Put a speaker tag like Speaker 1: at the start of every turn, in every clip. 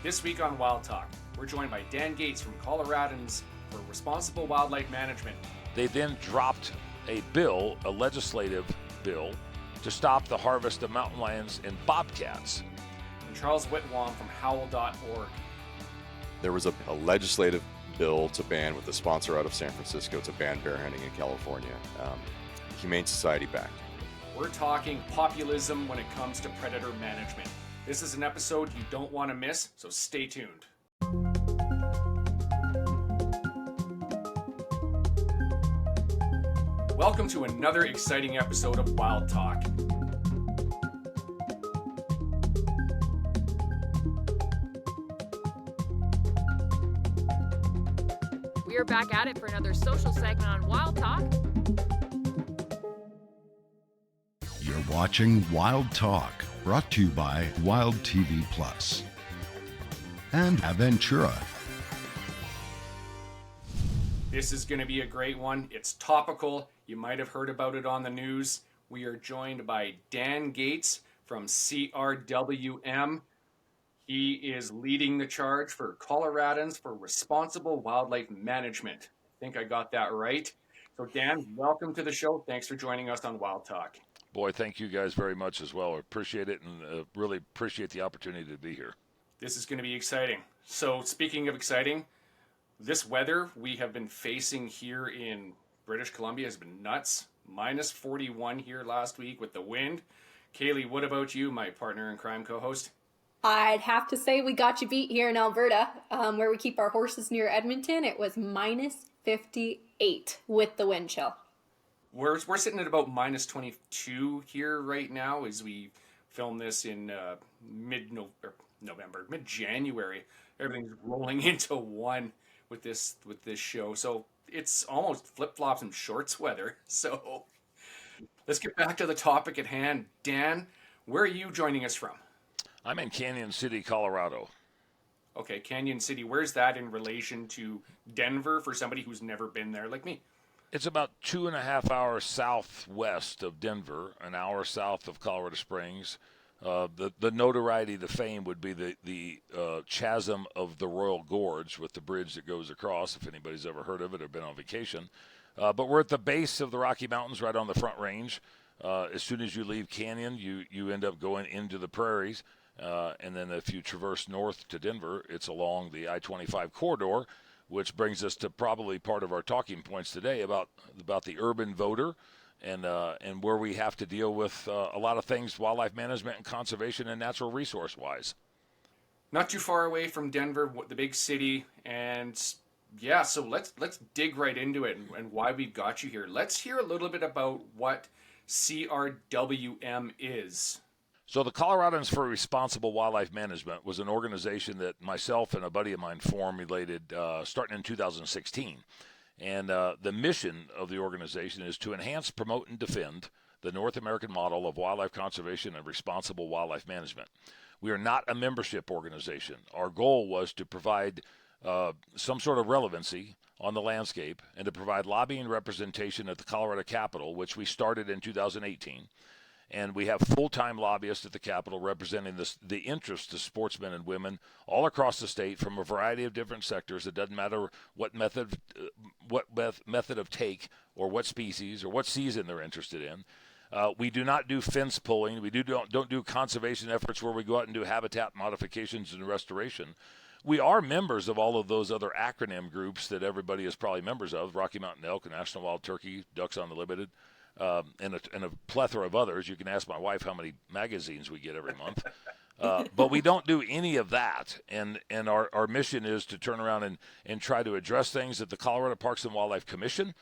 Speaker 1: This week on Wild Talk, we're joined by Dan Gates from Coloradans for Responsible Wildlife Management.
Speaker 2: They then dropped a legislative bill, to stop the harvest of mountain lions and bobcats.
Speaker 1: And Charles Whitwam from HOWL.org.
Speaker 3: There was a legislative bill to ban, with a sponsor out of San Francisco, to ban bear hunting in California. Humane Society backed.
Speaker 1: We're talking populism when it comes to predator management. This is an episode you don't want to miss, so stay tuned. Welcome to another exciting episode of Wild Talk.
Speaker 4: We are back at it for another social segment on Wild Talk.
Speaker 5: You're watching Wild Talk, brought to you by Wild TV Plus and Aventura.
Speaker 1: This is going to be a great one. It's topical. You might have heard about it on the news. We are joined by Dan Gates from CRWM. He is leading the charge for Coloradans for Responsible Wildlife Management. I think I got that right. So Dan, welcome to the show. Thanks for joining us on Wild Talk.
Speaker 2: Boy, thank you guys very much as well. I appreciate it, and really appreciate the opportunity to be here.
Speaker 1: This is going to be exciting. So speaking of exciting, this weather we have been facing here in British Columbia has been nuts. Minus 41 here last week with the wind. Kaylee, what about you, my partner in crime co-host?
Speaker 6: I'd have to say we got you beat here in Alberta, where we keep our horses near Edmonton. It was minus 58 with the wind chill.
Speaker 1: We're sitting at about minus 22 here right now as we film this in mid-January. Everything's rolling into one with this show. So it's almost flip-flops and shorts weather. So let's get back to the topic at hand. Dan, where are you joining us from?
Speaker 2: I'm in Canyon City, Colorado.
Speaker 1: Okay, Canyon City. Where's that in relation to Denver for somebody who's never been there like me?
Speaker 2: It's about 2.5 hours southwest of Denver, an hour south of Colorado Springs. The notoriety, the fame would be the chasm of the Royal Gorge with the bridge that goes across, if anybody's ever heard of it or been on vacation. But we're at the base of the Rocky Mountains, right on the Front Range. As soon as you leave Canyon, you end up going into the prairies. And then if you traverse north to Denver, it's along the I-25 corridor, which brings us to probably part of our talking points today about the urban voter and where we have to deal with a lot of things, wildlife management and conservation and natural resource wise.
Speaker 1: Not too far away from Denver, the big city, and yeah, so let's dig right into it and why we've got you here. Let's hear a little bit about what CRWM is.
Speaker 2: So the Coloradans for Responsible Wildlife Management was an organization that myself and a buddy of mine formulated starting in 2016. And the mission of the organization is to enhance, promote, and defend the North American model of wildlife conservation and responsible wildlife management. We are not a membership organization. Our goal was to provide some sort of relevancy on the landscape and to provide lobbying representation at the Colorado Capitol, which we started in 2018. And we have full-time lobbyists at the Capitol representing the interests of sportsmen and women all across the state from a variety of different sectors. It doesn't matter what method of take or what species or what season they're interested in. We do not do fence pulling. We don't do conservation efforts where we go out and do habitat modifications and restoration. We are members of all of those other acronym groups that everybody is probably members of: Rocky Mountain Elk, National Wild Turkey, Ducks Unlimited. And a plethora of others. You can ask my wife how many magazines we get every month. But we don't do any of that. And our mission is to turn around and try to address things at the Colorado Parks and Wildlife Commission,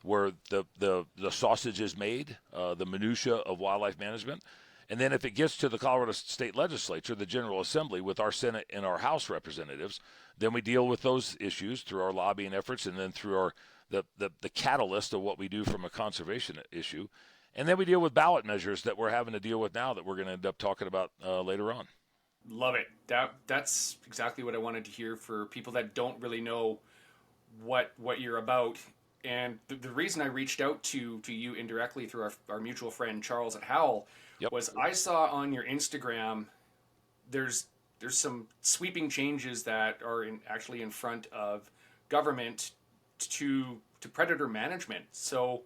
Speaker 2: where the sausage is made, the minutia of wildlife management. And then if it gets to the Colorado State Legislature, the General Assembly, with our Senate and our House representatives, then we deal with those issues through our lobbying efforts and then through the catalyst of what we do from a conservation issue. And then we deal with ballot measures that we're having to deal with now that we're going to end up talking about later on.
Speaker 1: Love it. That's exactly what I wanted to hear for people that don't really know what you're about. And the reason I reached out to you indirectly through our mutual friend Charles at HOWL was I saw on your Instagram there's there's some sweeping changes that are actually in front of government to predator management. So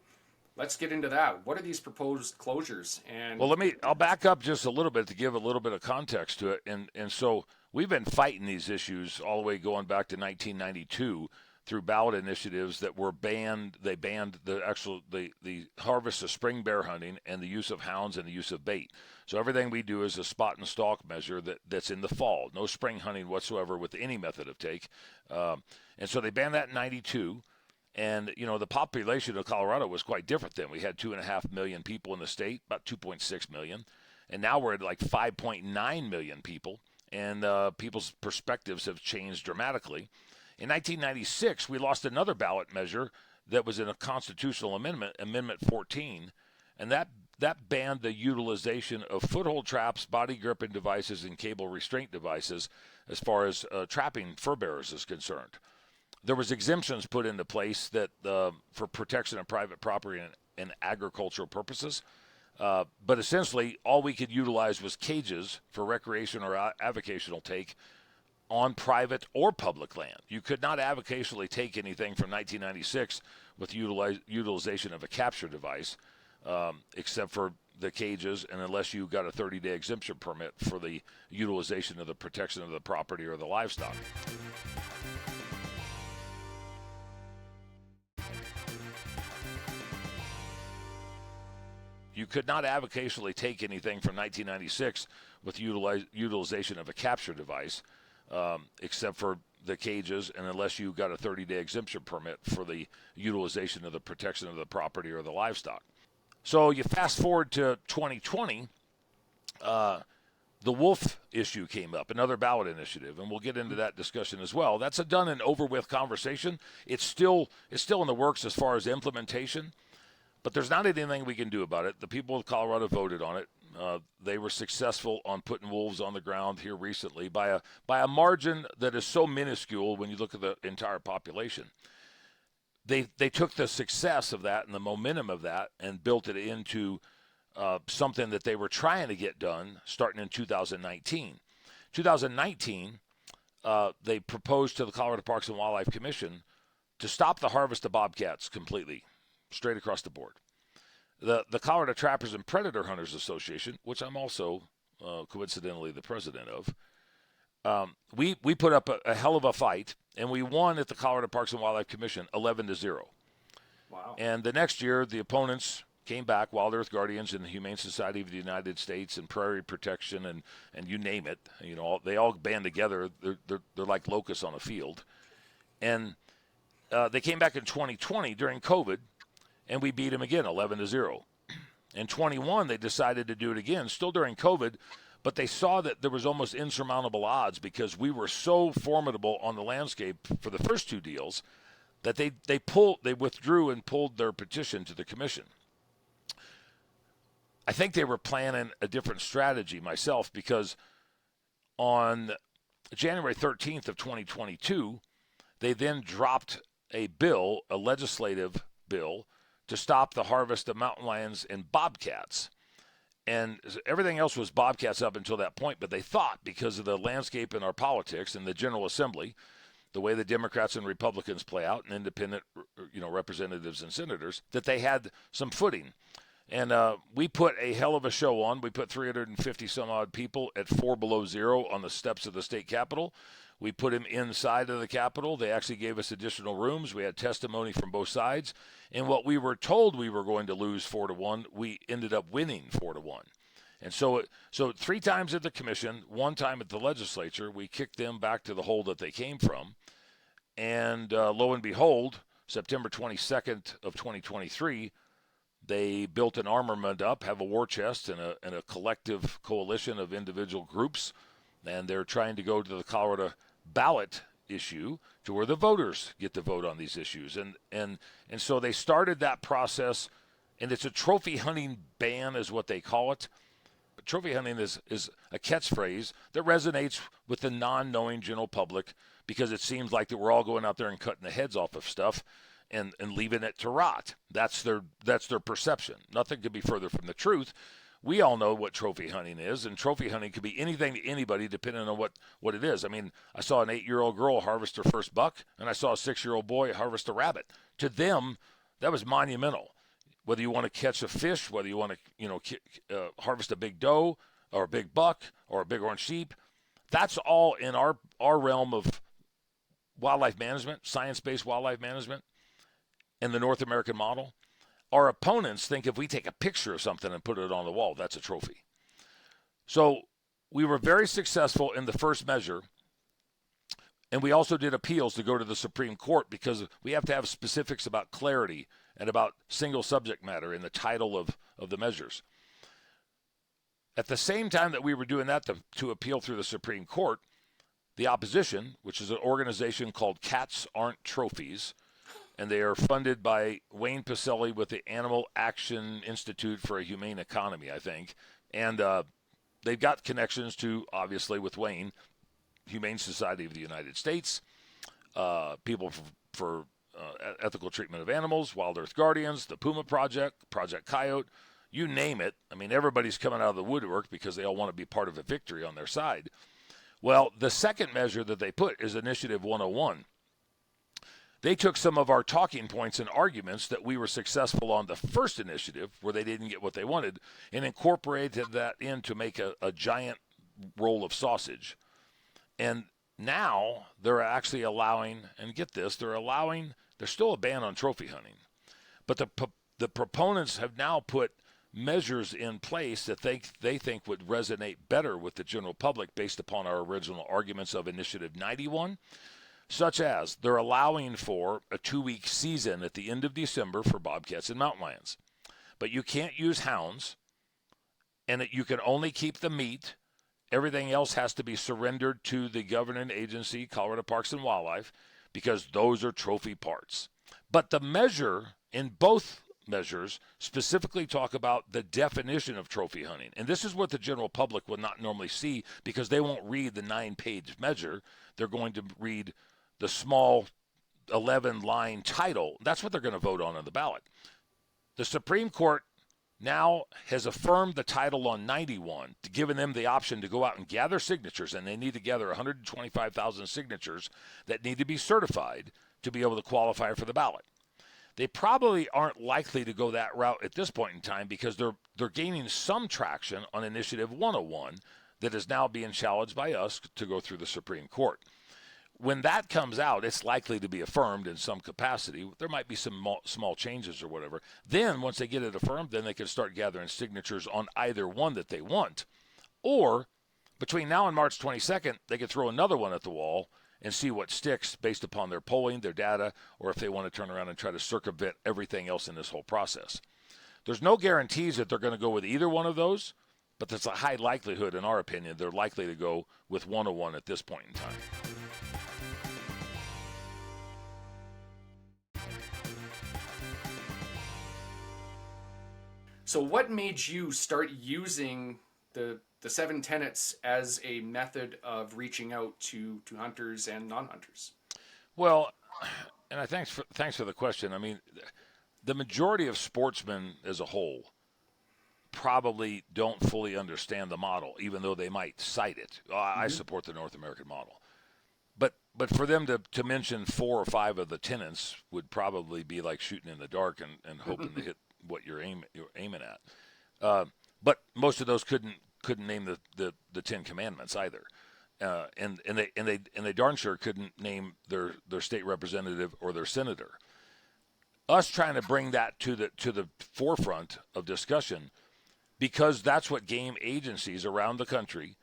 Speaker 1: let's get into that. What are these proposed closures? And
Speaker 2: Well, I'll back up just a little bit to give a little bit of context to it. And so we've been fighting these issues all the way going back to 1992 through ballot initiatives that were banned. They banned the harvest of spring bear hunting and the use of hounds and the use of bait. So everything we do is a spot and stalk measure that's in the fall. No spring hunting whatsoever with any method of take. And so they banned that in 92. And, the population of Colorado was quite different then. We had 2.5 million people in the state, about 2.6 million. And now we're at like 5.9 million people. And people's perspectives have changed dramatically. In 1996, we lost another ballot measure that was in a constitutional amendment, Amendment 14. And that banned the utilization of foothold traps, body gripping devices, and cable restraint devices as far as trapping fur bearers is concerned. There was exemptions put into place that for protection of private property and agricultural purposes. But essentially, all we could utilize was cages for recreation or avocational take on private or public land. You could not avocationally take anything from 1996 with utilization of a capture device, except for the cages, and unless you got a 30-day exemption permit for the utilization of the protection of the property or the livestock. You could not avocationally take anything from 1996 with utilization of a capture device, except for the cages, and unless you got a 30-day exemption permit for the utilization of the protection of the property or the livestock. So you fast forward to 2020, the wolf issue came up, another ballot initiative, and we'll get into that discussion as well. That's a done and over with conversation. It's still in the works as far as implementation. But there's not anything we can do about it. The people of Colorado voted on it. They were successful on putting wolves on the ground here recently by a margin that is so minuscule when you look at the entire population. They took the success of that and the momentum of that and built it into something that they were trying to get done starting in 2019. 2019, they proposed to the Colorado Parks and Wildlife Commission to stop the harvest of bobcats completely, straight across the board. The Colorado Trappers and Predator Hunters Association, which I'm also coincidentally the president of, we put up a hell of a fight, and we won at the Colorado Parks and Wildlife Commission 11-0.
Speaker 1: wow.
Speaker 2: And the next year, the opponents came back, Wild Earth Guardians and the Humane Society of the United States and Prairie Protection and you name it. They all band together. They're like locusts on a field. And they came back in 2020 during COVID, and we beat them again, 11-0. In 21, they decided to do it again, still during COVID, but they saw that there was almost insurmountable odds because we were so formidable on the landscape for the first two deals that they withdrew and pulled their petition to the commission. I think they were planning a different strategy myself, because on January 13th of 2022, they then dropped a legislative bill, to stop the harvest of mountain lions and bobcats. And everything else was bobcats up until that point, but they thought because of the landscape in our politics and the General Assembly, the way the Democrats and Republicans play out, and independent representatives and senators, that they had some footing. And we put a hell of a show on. We put 350 some odd people at 4 below zero on the steps of the state capitol. We put him inside of the Capitol. They actually gave us additional rooms. We had testimony from both sides. And what we were told we were going to lose 4-1, we ended up winning 4-1. And so 3 times at the commission, 1 time at the legislature, we kicked them back to the hole that they came from. And lo and behold, September 22nd of 2023, they built an armament up, have a war chest and a collective coalition of individual groups. And they're trying to go to the Colorado ballot issue to where the voters get to vote on these issues. And so they started that process, and it's a trophy hunting ban is what they call it. But trophy hunting is a catchphrase that resonates with the non-knowing general public, because it seems like that we're all going out there and cutting the heads off of stuff and leaving it to rot. That's their perception. Nothing could be further from the truth. we all know what trophy hunting is, and trophy hunting could be anything to anybody depending on what it is. I mean, I saw an 8-year-old girl harvest her first buck, and I saw a 6-year-old boy harvest a rabbit. To them, that was monumental. Whether you want to catch a fish, whether you want to harvest a big doe or a big buck or a big orange sheep, that's all in our realm of wildlife management, science-based wildlife management, and the North American model. Our opponents think if we take a picture of something and put it on the wall, that's a trophy. So we were very successful in the first measure, and we also did appeals to go to the Supreme Court because we have to have specifics about clarity and about single subject matter in the title of the measures. At the same time that we were doing that to appeal through the Supreme Court, the opposition, which is an organization called Cats Aren't Trophies, and they are funded by Wayne Pacelli with the Animal Action Institute for a Humane Economy, I think. And they've got connections to, obviously, with Wayne, Humane Society of the United States, People for Ethical Treatment of Animals, Wild Earth Guardians, the Puma Project, Project Coyote, you name it. I mean, everybody's coming out of the woodwork because they all want to be part of a victory on their side. Well, the second measure that they put is Initiative 101. They took some of our talking points and arguments that we were successful on the first initiative, where they didn't get what they wanted, and incorporated that in to make a giant roll of sausage. And now they're actually allowing, and get this, there's still a ban on trophy hunting. But the proponents have now put measures in place that they think would resonate better with the general public based upon our original arguments of Initiative 91. Such as they're allowing for a 2-week season at the end of December for bobcats and mountain lions. But you can't use hounds, and you can only keep the meat. Everything else has to be surrendered to the governing agency, Colorado Parks and Wildlife, because those are trophy parts. But the measure in both measures specifically talk about the definition of trophy hunting. And this is what the general public would not normally see because they won't read the 9-page measure. They're going to read the small 11-line title. That's what they're going to vote on the ballot. The Supreme Court now has affirmed the title on 91, giving them the option to go out and gather signatures, and they need to gather 125,000 signatures that need to be certified to be able to qualify for the ballot. They probably aren't likely to go that route at this point in time because they're gaining some traction on Initiative 101 that is now being challenged by us to go through the Supreme Court. When that comes out, it's likely to be affirmed in some capacity. There might be some small changes or whatever. Then, once they get it affirmed, then they can start gathering signatures on either one that they want. Or, between now and March 22nd, they could throw another one at the wall and see what sticks based upon their polling, their data, or if they want to turn around and try to circumvent everything else in this whole process. There's no guarantees that they're going to go with either one of those, but there's a high likelihood, in our opinion, they're likely to go with 101 at this point in time.
Speaker 1: So what made you start using the 7 tenets as a method of reaching out to hunters and non-hunters?
Speaker 2: Well, and thanks for the question. I mean, the majority of sportsmen as a whole probably don't fully understand the model, even though they might cite it. I support the North American model. But for them to mention 4 or 5 of the tenets would probably be like shooting in the dark and hoping to hit what you're aiming at. But most of those couldn't name the 10 Commandments either. And they darn sure couldn't name their state representative or their senator. Us trying to bring that to the forefront of discussion, because that's what game agencies around the country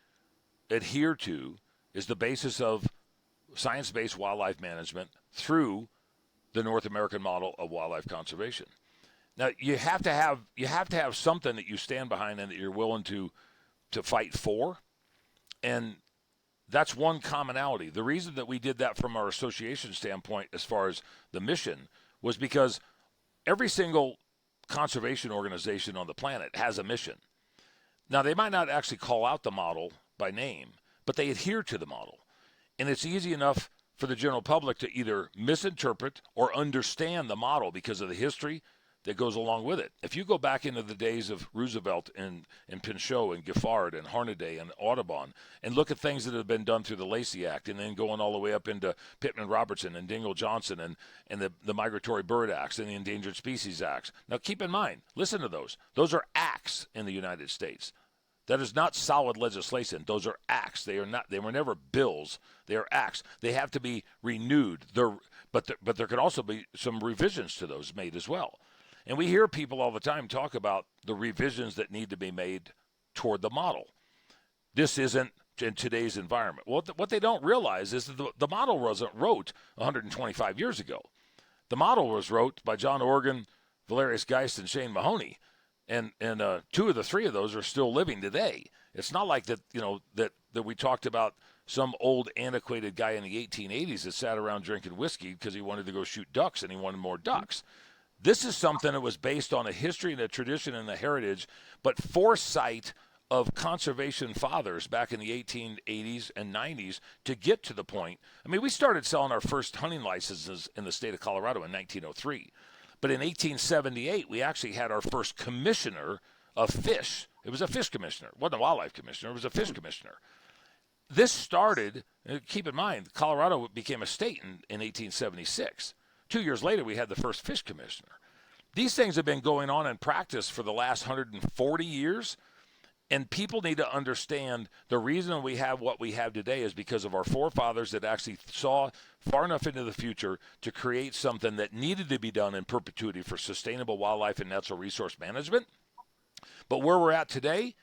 Speaker 2: adhere to, is the basis of science-based wildlife management through the North American model of wildlife conservation. Now you have to have something that you stand behind and that you're willing to fight for, and that's one commonality. The reason that we did that from our association standpoint as far as the mission was because every single conservation organization on the planet has a mission. Now, they might not actually call out the model by name, but they adhere to the model. And it's easy enough for the general public to either misinterpret or understand the model because of the history, that goes along with it. If you go back into the days of Roosevelt and Pinchot and Giffard and Hornaday and Audubon and look at things that have been done through the Lacey Act and then going all the way up into Pittman-Robertson and Dingell Johnson and the Migratory Bird Acts and the Endangered Species Acts. Now keep in mind, listen to those. Those are acts in the United States. That is not solid legislation. Those are acts. They were never bills. They are acts. They have to be renewed. But there could also be some revisions to those made as well. And we hear people all the time talk about the revisions that need to be made toward the model. This isn't in today's environment. Well, what they don't realize is that the model wasn't wrote 125 years ago. The model was wrote by John Organ, Valerius Geist, and Shane Mahoney. And two of the three of those are still living today. It's not like that, that we talked about some old antiquated guy in the 1880s that sat around drinking whiskey because he wanted to go shoot ducks and he wanted more ducks. This is something that was based on a history and a tradition and a heritage, but foresight of conservation fathers back in the 1880s and 90s to get to the point. I mean, we started selling our first hunting licenses in the state of Colorado in 1903. But in 1878, we actually had our first commissioner of fish. It was a fish commissioner. It wasn't a wildlife commissioner. It was a fish commissioner. This started, keep in mind, Colorado became a state in 1876. 2 years later, we had the first fish commissioner. These things have been going on in practice for the last 140 years, and people need to understand the reason we have what we have today is because of our forefathers that actually saw far enough into the future to create something that needed to be done in perpetuity for sustainable wildlife and natural resource management. But where we're at today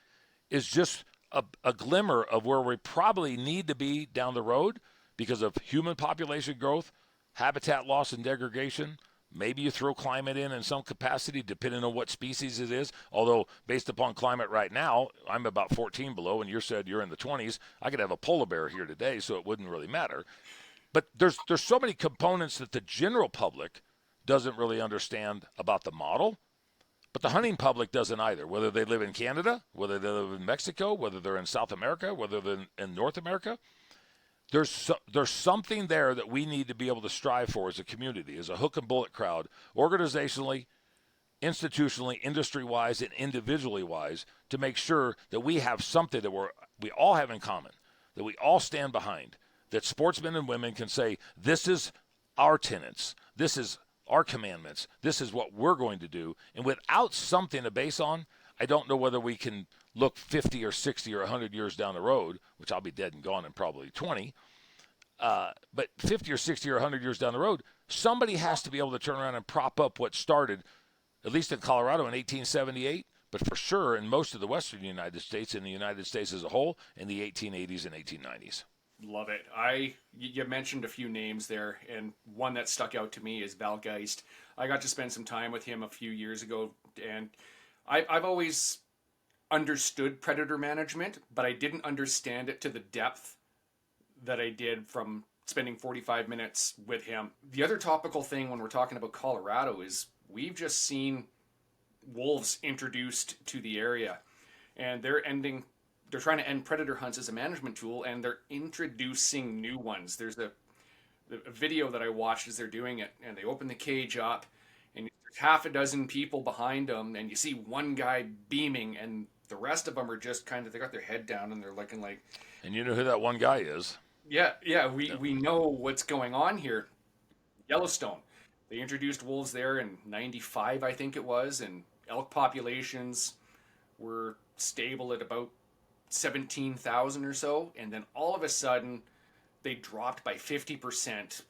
Speaker 2: is just a glimmer of where we probably need to be down the road because of human population growth, habitat loss and degradation. Maybe you throw climate in some capacity, depending on what species it is. Although, based upon climate right now, I'm about 14 below, and you said you're in the 20s. I could have a polar bear here today, so it wouldn't really matter. But there's so many components that the general public doesn't really understand about the model. But the hunting public doesn't either, whether they live in Canada, whether they live in Mexico, whether they're in South America, whether they're in North America. There's something there that we need to be able to strive for as a community, as a hook and bullet crowd, organizationally, institutionally, industry-wise, and individually-wise, to make sure that we have something that we all have in common, that we all stand behind, that sportsmen and women can say, this is our tenets, this is our commandments, this is what we're going to do. And without something to base on, I don't know whether we can look 50 or 60 or 100 years down the road, which I'll be dead and gone in probably 20, but 50 or 60 or 100 years down the road, somebody has to be able to turn around and prop up what started, at least in Colorado in 1878, but for sure in most of the western United States and the United States as a whole in the 1880s and 1890s.
Speaker 1: Love it. You mentioned a few names there, and one that stuck out to me is Val Geist. I got to spend some time with him a few years ago, and I've always understood predator management, but I didn't understand it to the depth that I did from spending 45 minutes with him. The other topical thing when we're talking about Colorado is we've just seen wolves introduced to the area, and they're trying to end predator hunts as a management tool, and they're introducing new ones. There's a video that I watched as they're doing it, and they open the cage up, and there's half a dozen people behind them, and you see one guy beaming, and the rest of them are just kind of, they got their head down, and they're looking like...
Speaker 2: And you know who that one guy is.
Speaker 1: Yeah, we know what's going on here. Yellowstone. They introduced wolves there in 95, I think it was, and elk populations were stable at about 17,000 or so, and then all of a sudden they dropped by 50%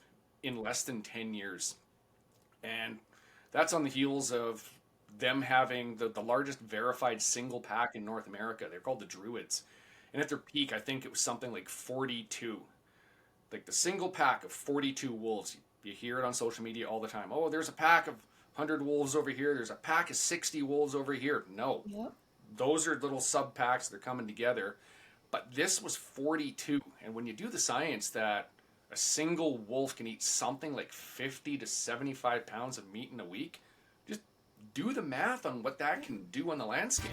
Speaker 1: in less than 10 years. And that's on the heels of them having the largest verified single pack in North America. They're called the Druids. And at their peak, I think it was something like 42. Like the single pack of 42 wolves. You hear it on social media all the time. Oh, there's a pack of 100 wolves over here. There's a pack of 60 wolves over here. No. Yep. Those are little sub packs. They're coming together. But this was 42. And when you do the science that a single wolf can eat something like 50 to 75 pounds of meat in a week, just do the math on what that can do on the landscape.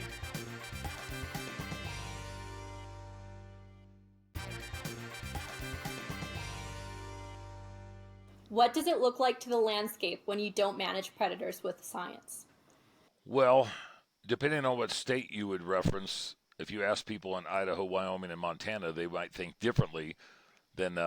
Speaker 6: What does it look like to the landscape when you don't manage predators with science?
Speaker 2: Well, depending on what state you would reference, if you ask people in Idaho, Wyoming, and Montana, they might think differently than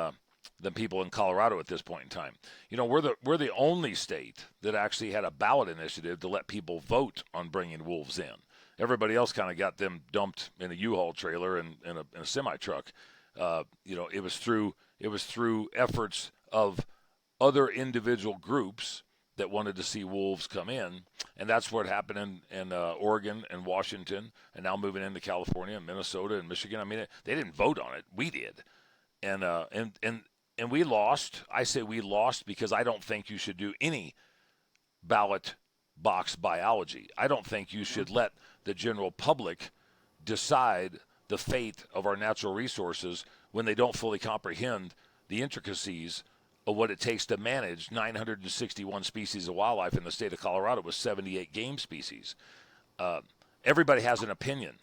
Speaker 2: people in Colorado at this point in time. You know, we're the only state that actually had a ballot initiative to let people vote on bringing wolves in. Everybody else kind of got them dumped in a U-Haul trailer and in a semi truck. You know, it was through efforts of other individual groups that wanted to see wolves come in, and that's what happened in Oregon and Washington, and now moving into California and Minnesota and Michigan. I mean, they didn't vote on it; we did, and we lost. I say we lost because I don't think you should do any ballot box biology. I don't think you should let the general public decide the fate of our natural resources when they don't fully comprehend the intricacies of what it takes to manage 961 species of wildlife in the state of Colorado with 78 game species. Everybody has an opinion,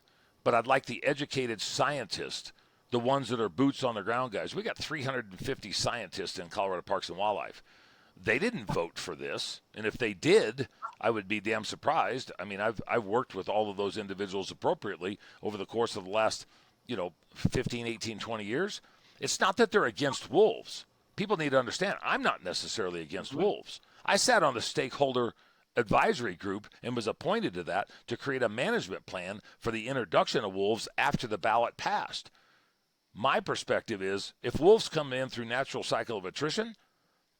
Speaker 2: but I'd like the educated scientists, the ones that are boots on the ground guys. We got 350 scientists in Colorado Parks and Wildlife. They didn't vote for this, and if they did, I would be damn surprised. I mean, I've worked with all of those individuals appropriately over the course of the last, 15, 18, 20 years. It's not that they're against wolves. People need to understand, I'm not necessarily against wolves. I sat on the stakeholder advisory group and was appointed to that to create a management plan for the introduction of wolves after the ballot passed. My perspective is, if wolves come in through natural cycle of attrition,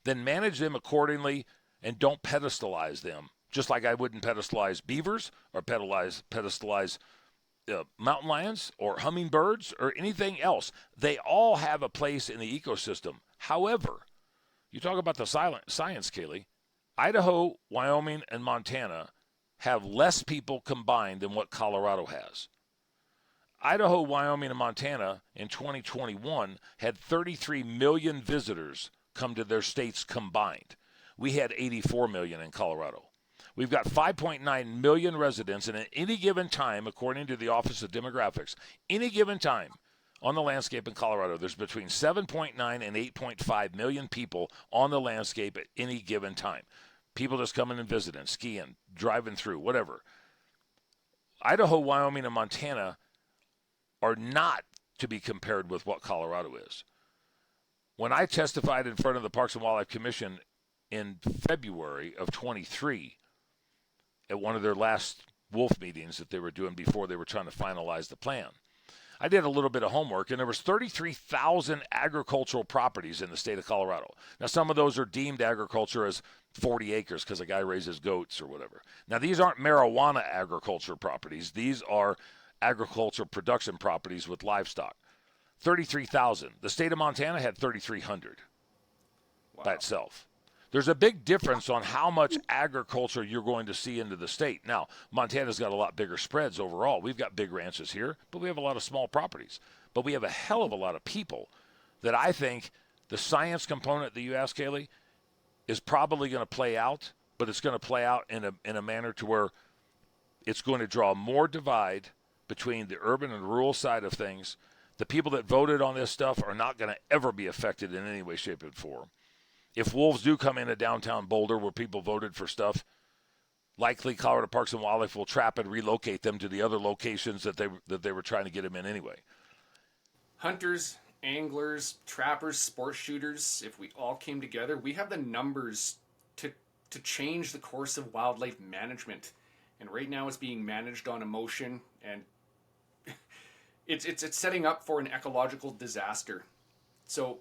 Speaker 2: then manage them accordingly and don't pedestalize them, just like I wouldn't pedestalize beavers or pedestalize mountain lions or hummingbirds or anything else. They all have a place in the ecosystem. However, you talk about the science, Kaylee, Idaho, Wyoming, and Montana have less people combined than what Colorado has. Idaho, Wyoming, and Montana in 2021 had 33 million visitors come to their states combined. We had 84 million in Colorado. We've got 5.9 million residents, and at any given time, according to the Office of Demographics, any given time on the landscape in Colorado, there's between 7.9 and 8.5 million people on the landscape at any given time. People just coming and visiting, skiing, driving through, whatever. Idaho, Wyoming, and Montana are not to be compared with what Colorado is. When I testified in front of the Parks and Wildlife Commission in February of 23 at one of their last wolf meetings that they were doing before they were trying to finalize the plan, I did a little bit of homework, and there was 33,000 agricultural properties in the state of Colorado. Now, some of those are deemed agriculture as 40 acres because a guy raises goats or whatever. Now, these aren't marijuana agriculture properties. These are agriculture production properties with livestock. 33,000. The state of Montana had 3,300 by itself. There's a big difference on how much agriculture you're going to see into the state. Now, Montana's got a lot bigger spreads overall. We've got big ranches here, but we have a lot of small properties. But we have a hell of a lot of people that I think the science component that you asked, Kaylee, is probably going to play out, but it's going to play out in a manner to where it's going to draw more divide between the urban and rural side of things. The people that voted on this stuff are not going to ever be affected in any way, shape, or form. If wolves do come into downtown Boulder where people voted for stuff, likely Colorado Parks and Wildlife will trap and relocate them to the other locations that they were trying to get them in anyway.
Speaker 1: Hunters, anglers, trappers, sport shooters, if we all came together, we have the numbers to change the course of wildlife management. And right now it's being managed on emotion, and it's setting up for an ecological disaster. So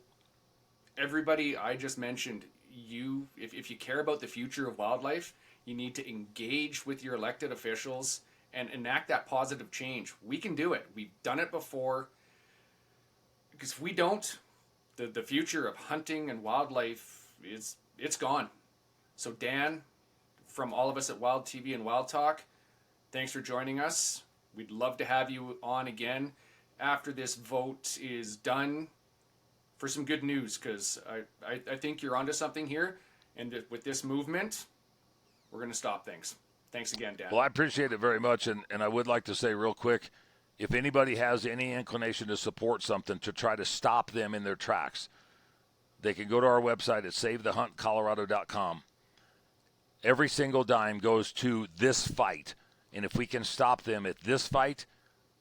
Speaker 1: everybody I just mentioned, if you care about the future of wildlife, you need to engage with your elected officials and enact that positive change. We can do it. We've done it before. Because if we don't, the future of hunting and wildlife it's gone. So Dan, from all of us at Wild TV and Wild Talk, thanks for joining us. We'd love to have you on again after this vote is done for some good news, because I think you're onto something here, and with this movement, we're going to stop things. Thanks again, Dan.
Speaker 2: Well, I appreciate it very much, and I would like to say real quick, if anybody has any inclination to support something to try to stop them in their tracks, they can go to our website at SaveTheHuntColorado.com. every single dime goes to this fight. And if we can stop them at this fight,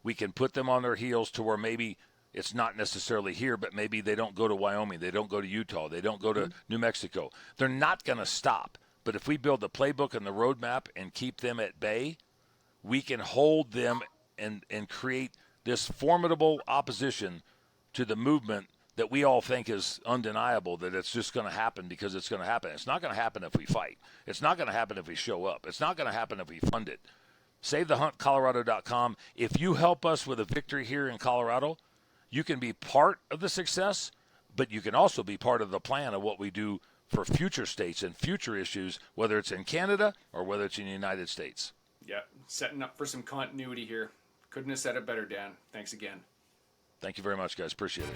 Speaker 2: we can put them on their heels to where maybe it's not necessarily here, but maybe they don't go to Wyoming, they don't go to Utah, they don't go to New Mexico. They're not going to stop. But if we build the playbook and the roadmap and keep them at bay, we can hold them and create this formidable opposition to the movement that we all think is undeniable, that it's just going to happen because it's going to happen. It's not going to happen if we fight. It's not going to happen if we show up. It's not going to happen if we fund it. SaveTheHuntColorado.com. If you help us with a victory here in Colorado, you can be part of the success, but you can also be part of the plan of what we do for future states and future issues, whether it's in Canada or whether it's in the United States.
Speaker 1: Yeah, setting up for some continuity here. Couldn't have said it better, Dan. Thanks again.
Speaker 2: Thank you very much, guys. Appreciate it.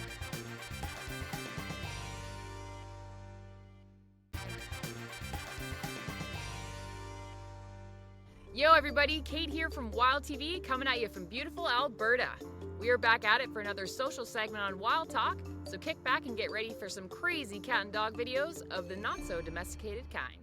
Speaker 4: Yo, everybody, Kate here from Wild TV, coming at you from beautiful Alberta. We are back at it for another social segment on Wild Talk, so kick back and get ready for some crazy cat and dog videos of the not-so-domesticated kind.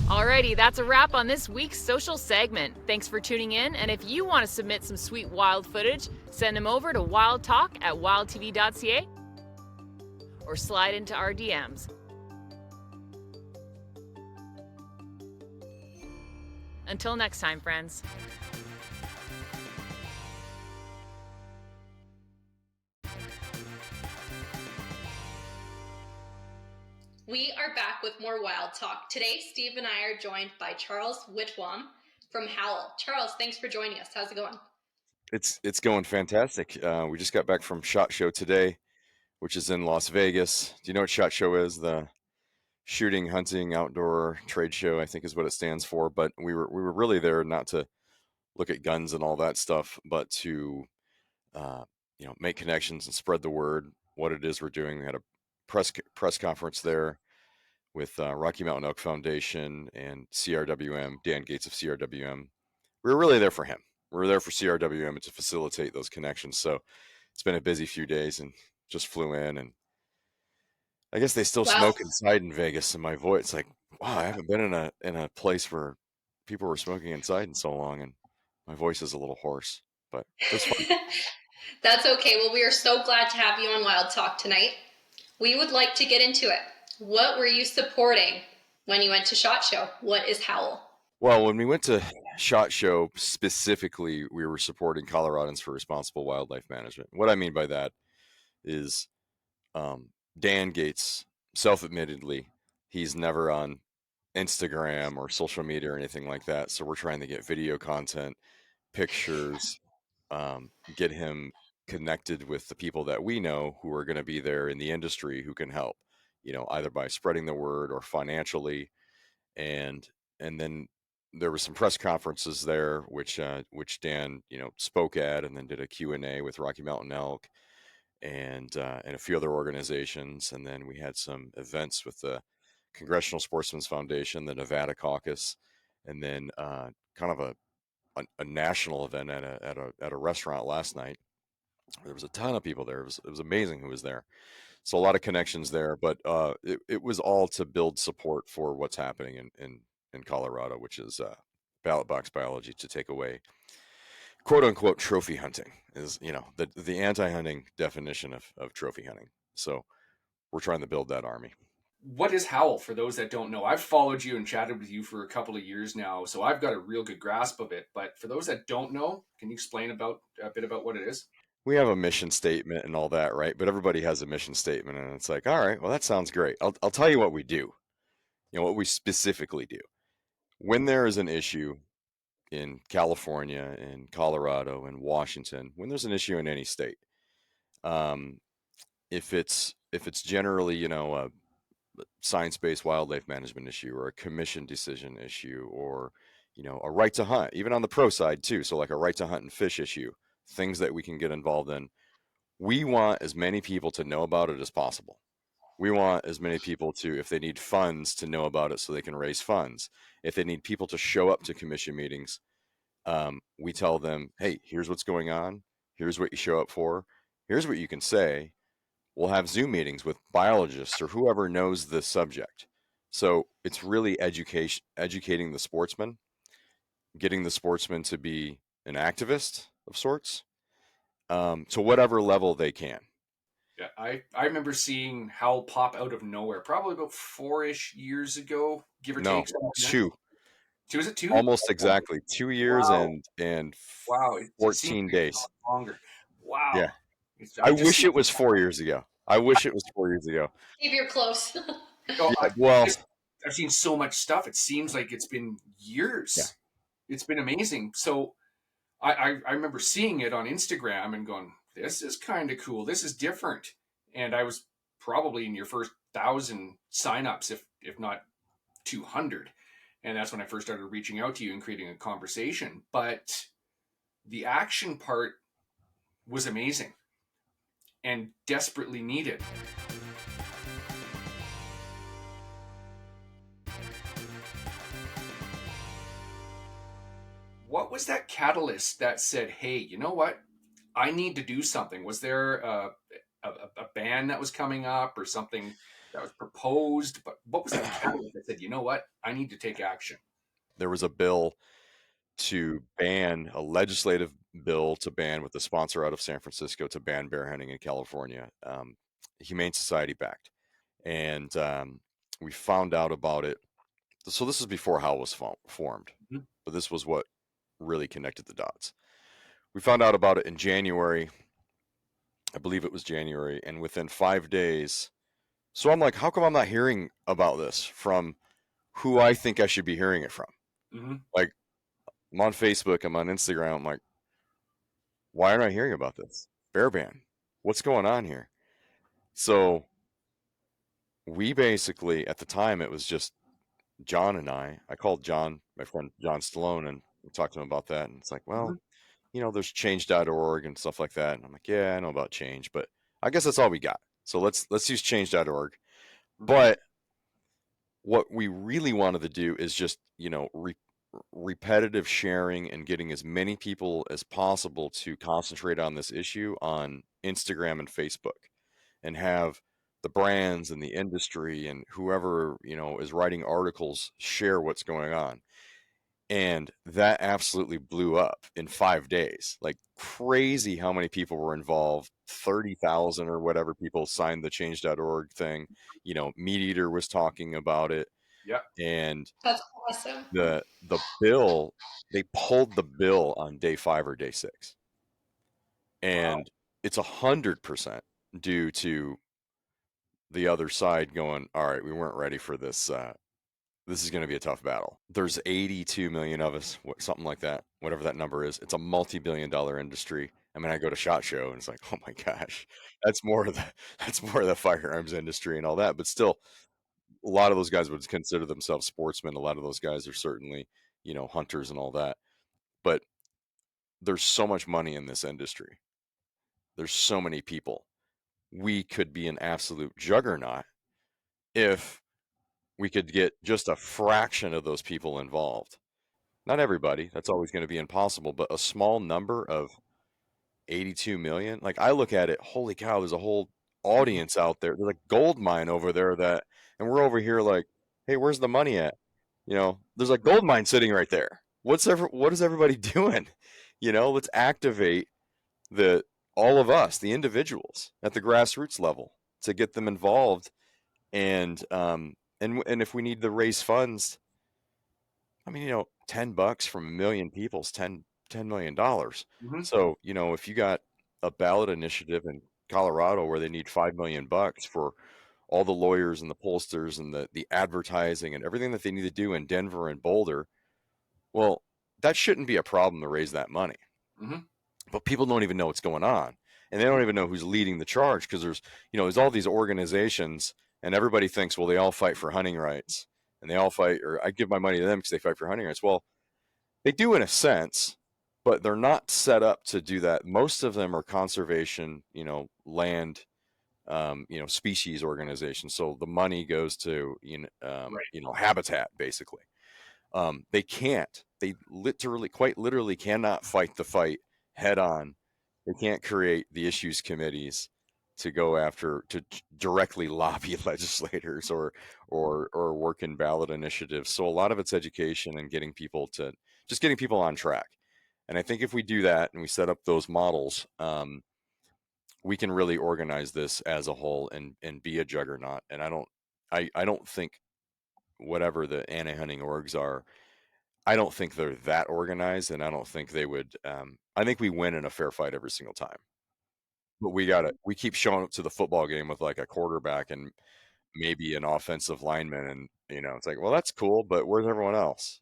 Speaker 4: Alrighty, that's a wrap on this week's social segment. Thanks for tuning in, and if you want to submit some sweet wild footage, send them over to wildtalk@wildtv.ca or slide into our DMs. Until next time, friends.
Speaker 6: We are back with more Wild Talk. Today, Steve and I are joined by Charles Whitwam from HOWL. Charles, thanks for joining us. How's it going?
Speaker 3: It's going fantastic. We just got back from SHOT Show today, which is in Las Vegas. Do you know what SHOT Show is? The shooting, hunting, outdoor trade show, I think is what it stands for. But we were really there not to look at guns and all that stuff, but to make connections and spread the word what it is we're doing. We had a press conference there with Rocky Mountain Elk Foundation and CRWM, Dan Gates of CRWM. We were really there for him. We were there for CRWM to facilitate those connections. So it's been a busy few days, and just flew in, and I guess they still smoke inside in Vegas. And my voice, it's like, wow, I haven't been in a place where people were smoking inside in so long, and my voice is a little hoarse, but it's fun.
Speaker 6: That's okay. Well, we are so glad to have you on Wild Talk tonight. We would like to get into it. What were you supporting when you went to SHOT Show? What is HOWL?
Speaker 3: Well, when we went to SHOT Show specifically, we were supporting Coloradans for Responsible Wildlife Management. What I mean by that is Dan Gates, self-admittedly, he's never on Instagram or social media or anything like that. So we're trying to get video content, pictures, get him connected with the people that we know who are going to be there in the industry who can help, either by spreading the word or financially. And then there were some press conferences there, which Dan, spoke at, and then did a Q&A with Rocky Mountain Elk and a few other organizations. And then we had some events with the Congressional Sportsmen's Foundation, the Nevada Caucus, and then kind of a national event at a restaurant last night. There was a ton of people there. It was amazing who was there. So a lot of connections there, but it was all to build support for what's happening in Colorado, which is ballot box biology, to take away quote unquote trophy hunting, is the anti-hunting definition of trophy hunting. So we're trying to build that army.
Speaker 1: What is HOWL for those that don't know? I've followed you and chatted with you for a couple of years now, so I've got a real good grasp of it. But for those that don't know, can you explain a bit about what it is?
Speaker 3: We have a mission statement and all that, right? But everybody has a mission statement, and it's like, all right, well, that sounds great. I'll tell you what we do. What we specifically do. When there is an issue in California, in Colorado, in Washington, when there's an issue in any state, if it's generally a science-based wildlife management issue, or a commission decision issue, or a right to hunt, even on the pro side too, so like a right to hunt and fish issue, things that we can get involved in, we want as many people to know about it as possible. We want as many people to, if they need funds, to know about it so they can raise funds. If they need people to show up to commission meetings, we tell them, hey, here's what's going on. Here's what you show up for. Here's what you can say. We'll have Zoom meetings with biologists or whoever knows the subject. So it's really educating the sportsman, getting the sportsman to be an activist of sorts, to whatever level they can.
Speaker 1: Yeah, I remember seeing HOWL pop out of nowhere, probably about 4-ish years ago, give or take.
Speaker 3: Two.
Speaker 1: Is it 2?
Speaker 3: Almost exactly 2 years.
Speaker 1: Wow.
Speaker 3: and
Speaker 1: Wow,
Speaker 3: 14 days.
Speaker 1: Longer. Wow.
Speaker 3: Yeah. I wish it was 4 years ago.
Speaker 6: If you're close.
Speaker 1: I've seen so much stuff. It seems like it's been years. Yeah. It's been amazing. So I remember seeing it on Instagram and going, this is kind of cool. This is different. And I was probably in your first 1,000 signups, if not 200. And that's when I first started reaching out to you and creating a conversation. But the action part was amazing and desperately needed. What was that catalyst that said, hey, you know what? I need to do something. Was there a ban that was coming up or something that was proposed? But what was that catalyst that said, you know what? I need to take action?
Speaker 3: There was a bill to ban, a legislative bill to ban, with the sponsor out of San Francisco, to ban bear hunting in California, Humane Society backed. And we found out about it. So this is before HOWL was formed, but this was what really connected the dots. We found out about it in January. I believe it was January. And within 5 days, so I'm like, how come I'm not hearing about this from who I think I should be hearing it from? Like, I'm on Facebook, I'm on Instagram. I'm like, why aren't I hearing about this? Bear ban. What's going on here? So we basically, at the time, it was just John and I called John, my friend John Stallone, and we talked to him about that. And it's like, well, there's change.org and stuff like that. And I'm like, yeah, I know about change, but I guess that's all we got. So let's use change.org. But what we really wanted to do is just, repetitive sharing and getting as many people as possible to concentrate on this issue on Instagram and Facebook, and have the brands and the industry and whoever, is writing articles share what's going on. And that absolutely blew up in 5 days. Like crazy how many people were involved. 30,000 or whatever people signed the change.org thing. Meat Eater was talking about it.
Speaker 1: Yeah.
Speaker 3: And
Speaker 6: That's awesome.
Speaker 3: the bill, they pulled the bill on day 5 or day 6. And it's 100% due to the other side going, all right, we weren't ready for this. This is going to be a tough battle. There's 82 million of us, something like that, whatever that number is. It's a multi-billion-dollar industry. I mean, I go to SHOT Show and it's like, oh my gosh, that's more of the firearms industry and all that. But still, a lot of those guys would consider themselves sportsmen. A lot of those guys are certainly, hunters and all that. But there's so much money in this industry. There's so many people. We could be an absolute juggernaut if we could get just a fraction of those people involved. Not everybody, that's always going to be impossible, but a small number of 82 million. Like I look at it, holy cow, there's a whole audience out there. There's a gold mine over there and we're over here like, hey, where's the money at? There's a gold mine sitting right there. What is everybody doing? Let's activate all of us, the individuals at the grassroots level, to get them involved. And if we need to raise funds, I mean, $10 from a million people is $10 million. So, if you got a ballot initiative in Colorado where they need $5 million for all the lawyers and the pollsters and the advertising and everything that they need to do in Denver and Boulder, well, that shouldn't be a problem to raise that money. But people don't even know what's going on, and they don't even know who's leading the charge, because there's all these organizations, and everybody thinks, well, they all fight for hunting rights, and they all fight, or I give my money to them because they fight for hunting rights. Well, they do in a sense, but they're not set up to do that. Most of them are conservation, land, species organizations. So the money goes to, habitat, basically. They quite literally cannot fight the fight head on. They can't create the issues committees to go after, to directly lobby legislators or work in ballot initiatives. So a lot of it's education and getting people on track. And I think if we do that and we set up those models, we can really organize this as a whole and be a juggernaut. And I don't think whatever the anti-hunting orgs are, I don't think they're that organized, and I don't think they would. I think we win in a fair fight every single time. But we keep showing up to the football game with like a quarterback and maybe an offensive lineman, and it's like, well, that's cool, but where's everyone else?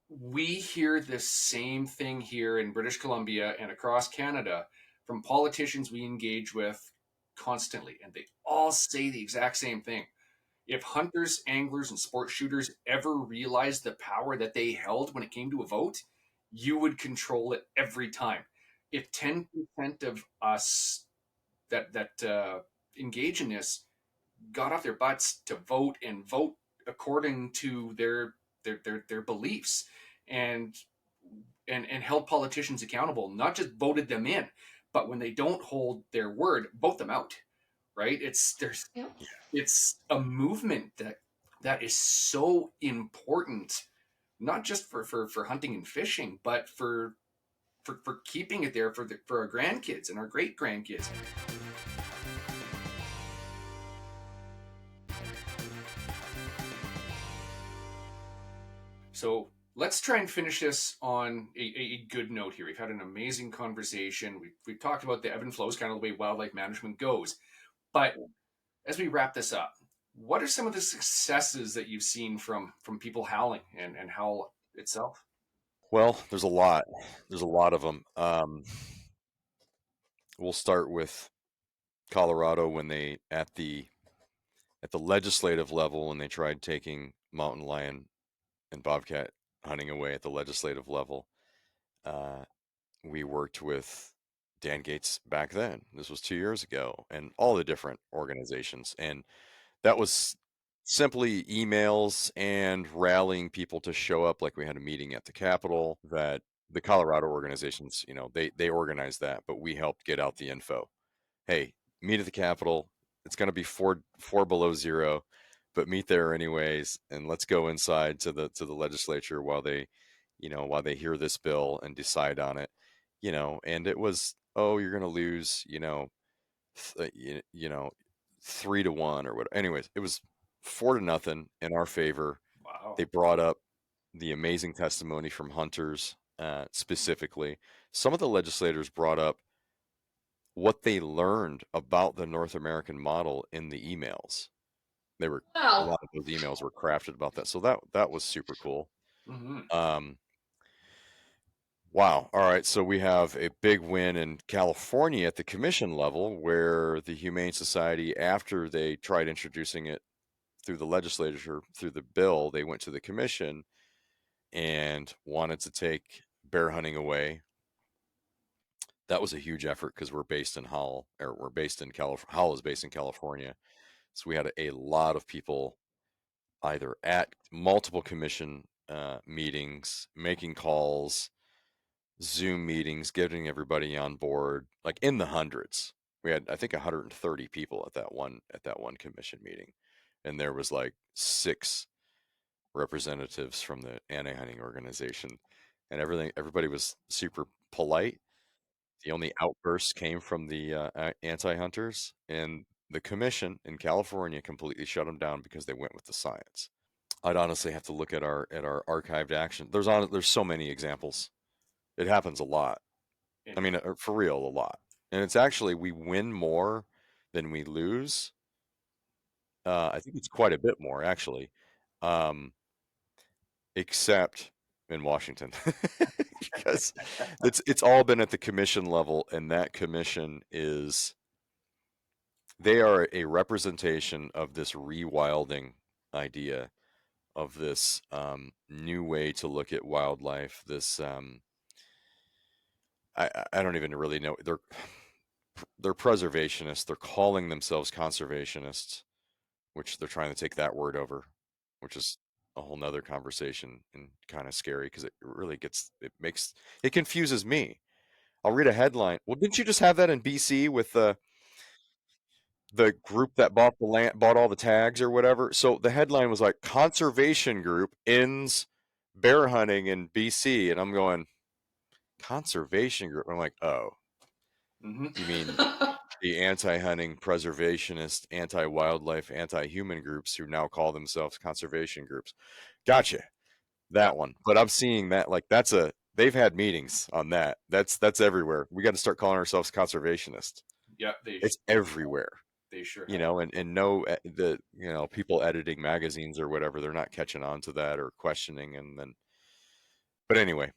Speaker 1: We hear the same thing here in British Columbia and across Canada from politicians we engage with constantly, and they all say the exact same thing. If hunters, anglers, and sport shooters ever realized the power that they held when it came to a vote, you would control it every time. If 10% of us that engage in this got off their butts to vote and vote according to their beliefs, and held politicians accountable, not just voted them in, but when they don't hold their word, vote them out. Right? It's a movement that is so important, not just for hunting and fishing, but for keeping it there for our grandkids and our great grandkids. So let's try and finish this on a good note here. We've had an amazing conversation. We've talked about the ebb and flows, kind of the way wildlife management goes. But as we wrap this up, what are some of the successes that you've seen from people howling and HOWL itself?
Speaker 3: Well, there's a lot. There's a lot of them. We'll start with Colorado, when they at the legislative level, when they tried taking mountain lion and bobcat hunting away at the legislative level. we worked with Dan Gates back then. This was 2 years ago, and all the different organizations. And that was simply emails and rallying people to show up. Like we had a meeting at the Capitol that the Colorado organizations, they organized that, but we helped get out the info. Hey, meet at the Capitol. It's going to be four below zero, but meet there anyways, and let's go inside to the legislature while they hear this bill and decide on it. And it was, oh, you're going to lose, 3-1 or what. Anyways, it was 4-0 in our favor.
Speaker 1: Wow.
Speaker 3: They brought up the amazing testimony from hunters, specifically. Some of the legislators brought up what they learned about the North American model in the emails. A
Speaker 6: Wow.
Speaker 3: lot of those emails were crafted about that. So that was super cool.
Speaker 1: Mm-hmm.
Speaker 3: Wow. All right. So we have a big win in California at the commission level, where the Humane Society, after they tried introducing it through the legislature, through the bill, they went to the commission and wanted to take bear hunting away. That was a huge effort because we're based in HOWL, or we're based in California. HOWL is based in California. So we had a lot of people either at multiple commission meetings, making calls, Zoom meetings, getting everybody on board, like in the hundreds. We had, I think, 130 people at that one commission meeting, and there was like 6 representatives from the anti-hunting organization, and everybody was super polite. The only outbursts came from the anti-hunters, and the commission in California completely shut them down because they went with the science. I'd honestly have to look at our archived action. There's so many examples. It happens a lot. I mean, for real, a lot. And it's actually, we win more than we lose. I think it's quite a bit more, actually, except in Washington, because it's all been at the commission level, and that commission they are a representation of this rewilding idea, of this new way to look at wildlife. This I don't even really know. They're preservationists. They're calling themselves conservationists, which they're trying to take that word over, which is a whole nother conversation and kind of scary because it confuses me. I'll read a headline. Well, didn't you just have that in BC with the group that bought the land, bought all the tags or whatever? So the headline was like, conservation group ends bear hunting in BC, and I'm going, conservation group. I'm like, oh,
Speaker 1: Mm-hmm.
Speaker 3: you mean the anti-hunting, preservationist, anti-wildlife, anti-human groups who now call themselves conservation groups. Gotcha. That one. But I'm seeing that, like, they've had meetings on that. That's everywhere. We got to start calling ourselves conservationists.
Speaker 1: Yep.
Speaker 3: It's everywhere.
Speaker 1: They sure
Speaker 3: and no, the people editing magazines or whatever, they're not catching on to that or questioning. And then, but anyway,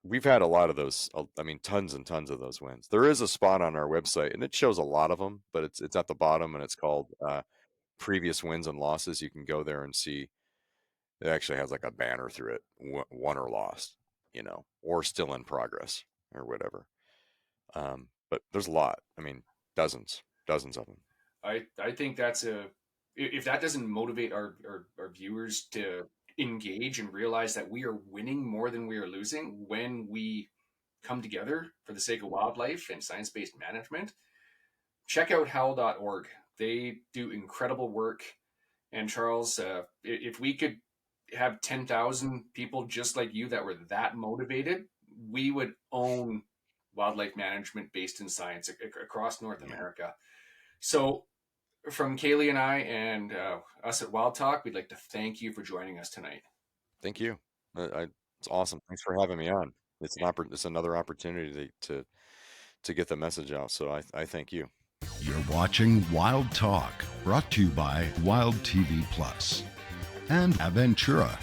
Speaker 3: we've had a lot of those. I mean, tons and tons of those wins. There is a spot on our website, and it shows a lot of them, but it's at the bottom, and it's called previous wins and losses. You can go there and see. It actually has like a banner through it, won or lost, or still in progress or whatever. But there's a lot. I mean, dozens of them.
Speaker 1: I think if that doesn't motivate our viewers to engage and realize that we are winning more than we are losing when we come together for the sake of wildlife and science-based management, check out howl.org. They do incredible work. And Charles, if we could have 10,000 people just like you that were that motivated, we would own wildlife management based in science across North America. So from Kaylee and I and us at Wild Talk, we'd like to thank you for joining us tonight.
Speaker 3: Thank you. It's awesome. Thanks for having me on. It's another opportunity to get the message out. So I thank you.
Speaker 5: You're watching Wild Talk, brought to you by Wild TV Plus and Aventura.